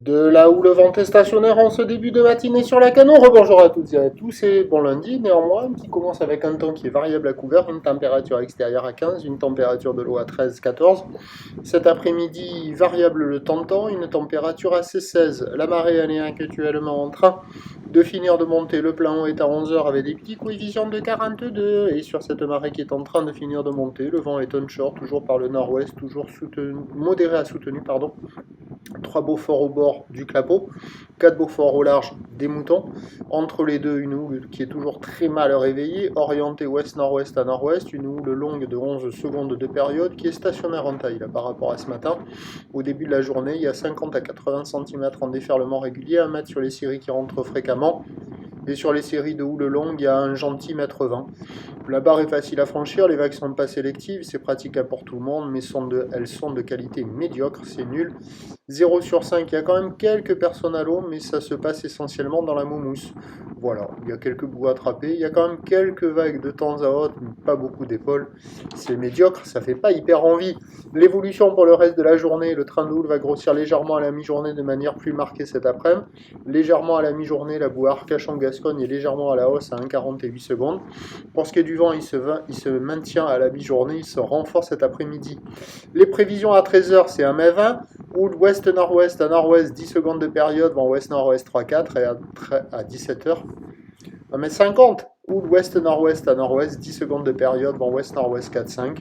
De là où le vent est stationnaire en ce début de matinée sur la Canon, rebonjour à toutes et à tous et bon lundi néanmoins, qui commence avec un temps qui est variable à couvert, une température extérieure à 15, une température de l'eau à 13-14. Cet après-midi, variable le temps, une température assez 16. La marée elle est actuellement en train de finir de monter, le plan est à 11 heures avec des petits coefficients de 42 et sur cette marée qui est en train de finir de monter, le vent est onshore, toujours par le nord-ouest, toujours soutenu, modéré à soutenu, pardon. 3 Beaufort au bord du Clapot, 4 Beaufort au large des Moutons. Entre les deux, une houle qui est toujours très mal réveillée, orientée ouest-nord-ouest à nord-ouest, une houle longue de 11 secondes de période qui est stationnaire en taille là, par rapport à ce matin. Au début de la journée, il y a 50 à 80 cm en déferlement régulier, 1 mètre sur les séries qui rentrent fréquemment. Et sur les séries de houle longue, il y a un gentil mètre 20. La barre est facile à franchir, les vagues sont pas sélectives, c'est praticable pour tout le monde, mais elles sont de qualité médiocre, c'est nul. 0 sur 5, il y a quand même quelques personnes à l'eau, mais ça se passe essentiellement dans la moumouse. Voilà, il y a quelques bouts attrapés, il y a quand même quelques vagues de temps à autre, mais pas beaucoup d'épaules. C'est médiocre, ça fait pas hyper envie. L'évolution pour le reste de la journée, le train de houle va grossir légèrement à la mi-journée de manière plus marquée cet après-midi. Légèrement à la mi-journée, la boue Arcachon-Gascogne est légèrement à la hausse à 1,48 secondes. Pour ce qui est du vent, il se maintient à la mi-journée, il se renforce cet après-midi. Les prévisions à 13 h, c'est 1 mai 20. Houle ouest-nord-ouest à nord-ouest, 10 secondes de période, vent ouest-nord-ouest 3,4 et à 17 h. 1 mai 50. Houle ouest-nord-ouest à nord-ouest, 10 secondes de période, vent ouest-nord-ouest 4,5.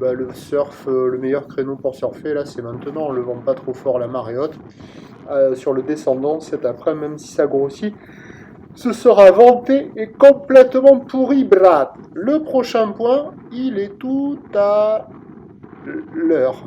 Le surf, le meilleur créneau pour surfer, là, c'est maintenant. Le vent pas trop fort, la marée haute. Sur le descendant, cet après, même si ça grossit, ce sera venté et complètement pourri, brat. Le prochain point, il est tout à l'heure.